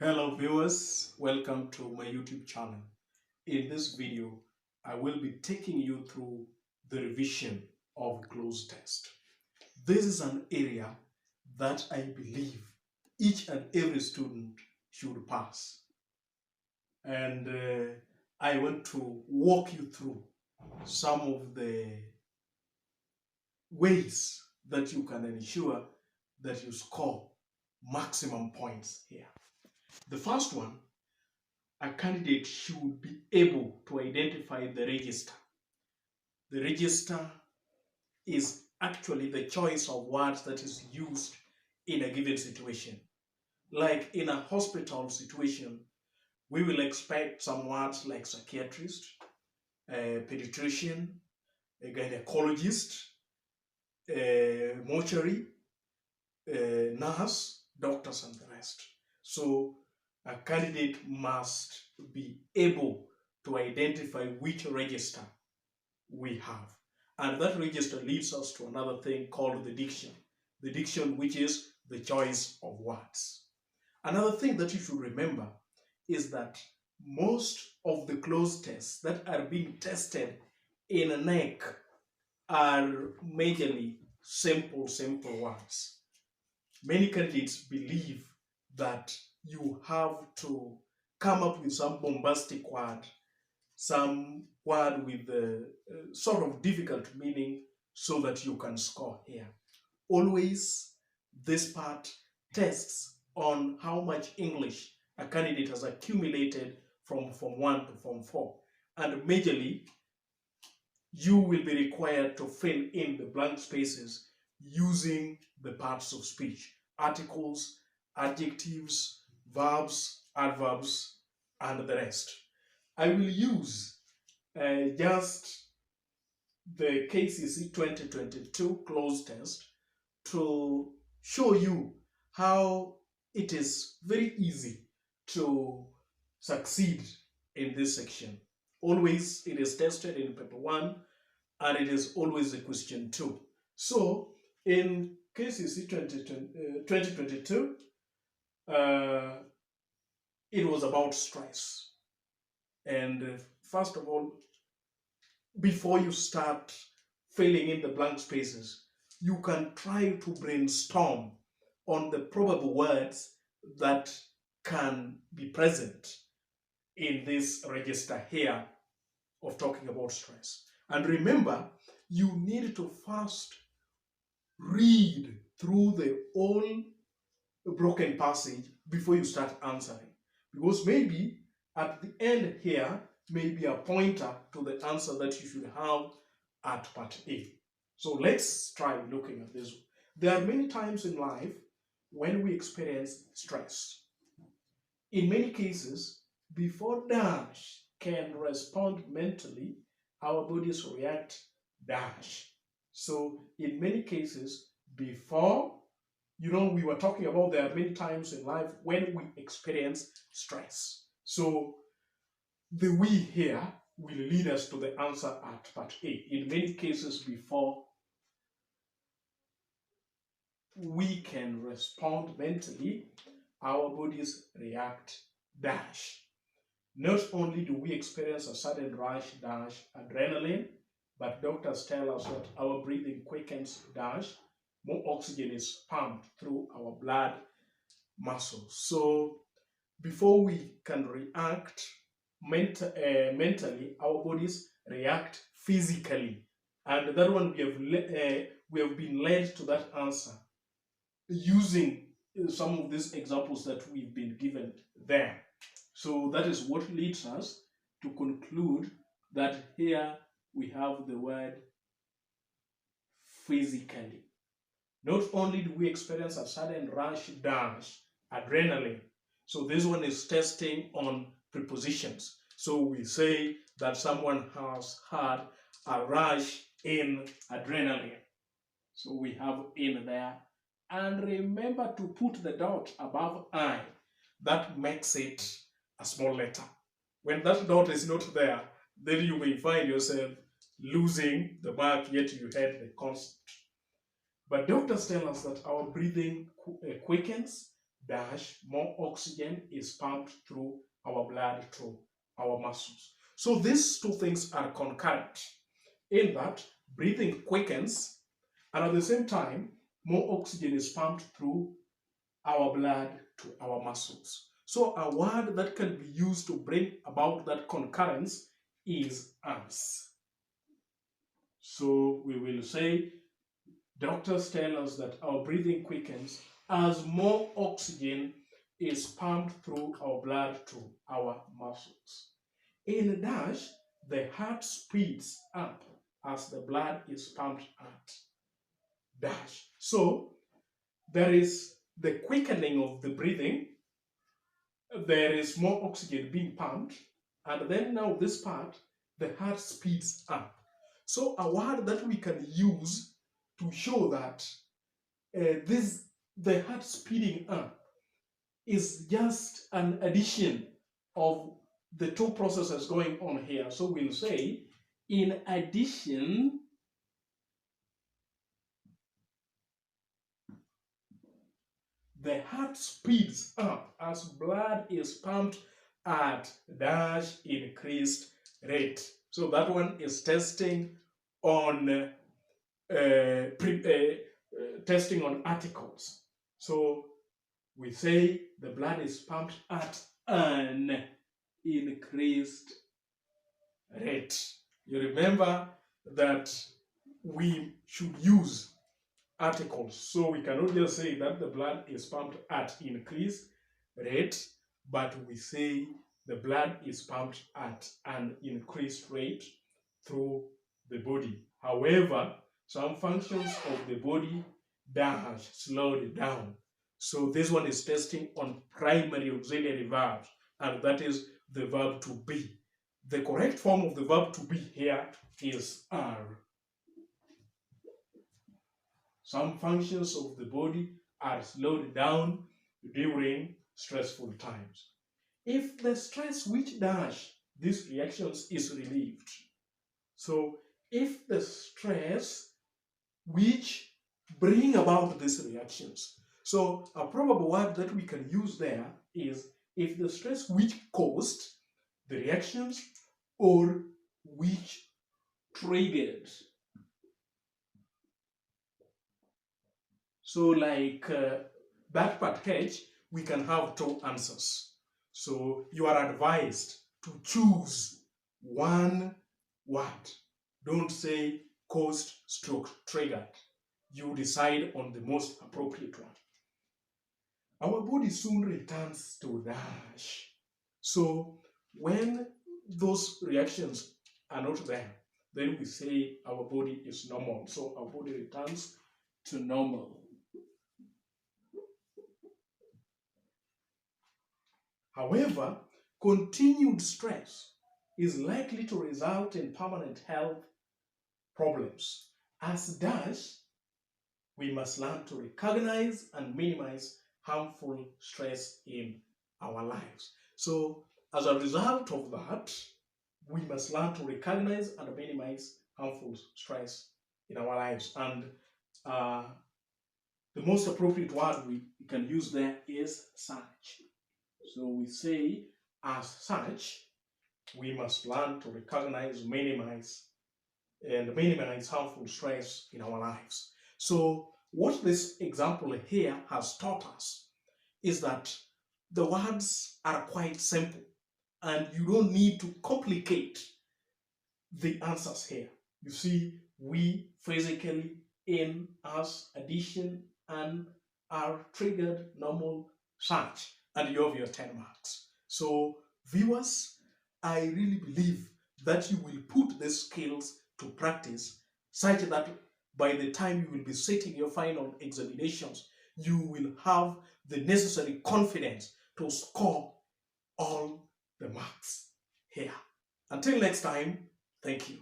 Hello viewers, welcome to my YouTube channel. In this video, I will be taking you through the revision of Cloze test. This is an area that I believe each and every student should pass. And I want to walk you through some of the ways that you can ensure that you score maximum points here. The first one, a candidate should be able to identify the register. The register is actually the choice of words that is used in a given situation. Like in a hospital situation, we will expect some words like psychiatrist, pediatrician, a gynecologist, mortuary, nurse, doctors, and the rest. So a candidate must be able to identify which register we have. And that register leads us to another thing called the diction. The diction, which is the choice of words. Another thing that you should remember is that most of the Cloze tests that are being tested in a neck are majorly simple words. Many candidates believe that you have to come up with some bombastic word, some word with a sort of difficult meaning so that you can score here. Always, this part tests on how much English a candidate has accumulated from Form 1 to Form 4. And majorly, you will be required to fill in the blank spaces using the parts of speech: articles, adjectives, verbs, adverbs, and the rest. I will use just the KCC 2022 Cloze test to show you how it is very easy to succeed in this section. Always it is tested in paper 1 and it is always a question 2. So in KCC 2022, it was about stress. And first of all, before you start filling in the blank spaces, you can try to brainstorm on the probable words that can be present in this register here of talking about stress. And remember, you need to first read through the whole broken passage before you start answering. Because maybe at the end here may be a pointer to the answer that you should have at part A. So let's try looking at this. There are many times in life when we experience stress. In many cases, before dash can respond mentally, our bodies react dash. So in many cases, before, we were talking about there are many times in life when we experience stress. So the we here will lead us to the answer at part A. In many cases, before we can respond mentally, our bodies react dash. Not only do we experience a sudden rush dash adrenaline, but doctors tell us that our breathing quickens dash, more oxygen is pumped through our blood muscles. So before we can react mentally, our bodies react physically. And that one we have been led to that answer using some of these examples that we've been given there. So that is what leads us to conclude that here we have the word physically. Not only do we experience a sudden rush dash, adrenaline. So this one is testing on prepositions. So we say that someone has had a rush in adrenaline. So we have in there. And remember to put the dot above I. That makes it a small letter. When that dot is not there, then you may find yourself losing the mark, yet you had the concept. But doctors tell us that our breathing quickens, dash, more oxygen is pumped through our blood, through our muscles. So these two things are concurrent in that breathing quickens, and at the same time, more oxygen is pumped through our blood to our muscles. So a word that can be used to bring about that concurrence is as. So we will say, doctors tell us that our breathing quickens as more oxygen is pumped through our blood to our muscles. In dash, the heart speeds up as the blood is pumped at dash. So there is the quickening of the breathing, there is more oxygen being pumped, and then now this part, the heart speeds up. So a word that we can use to show that the heart speeding up is just an addition of the two processes going on here. So we'll say, in addition, the heart speeds up as blood is pumped at dash increased rate. So that one is testing on testing on articles. So we say the blood is pumped at an increased rate. You remember that we should use articles. So we cannot just say that the blood is pumped at increased rate, but we say the blood is pumped at an increased rate through the body. However, some functions of the body dash slowed down. So this one is testing on primary auxiliary verbs, and that is the verb to be. The correct form of the verb to be here is are. Some functions of the body are slowed down during stressful times. If the stress which dash these reactions is relieved, so if the stress which bring about these reactions, so a probable word that we can use there is if the stress which caused the reactions or which triggered. So like that part H, we can have two answers. So you are advised to choose one word. Don't say caused stroke triggered. You decide on the most appropriate one. Our body soon returns to dash. So when those reactions are not there, then we say our body is normal. So our body returns to normal. However, continued stress is likely to result in permanent health problems. As dash, we must learn to recognize and minimize harmful stress in our lives. So as a result of that, we must learn to recognize and minimize harmful stress in our lives. And the most appropriate word we can use there is such. So we say, as such, we must learn to recognize, minimize harmful stress in our lives. So what this example here has taught us is that the words are quite simple and you don't need to complicate the answers here. You see, we, physically, in, us, addition, and are triggered, normal, such, and you have your 10 marks. So viewers, I really believe that you will put these skills to practice such that by the time you will be sitting your final examinations, you will have the necessary confidence to score all the marks here. Until next time, thank you.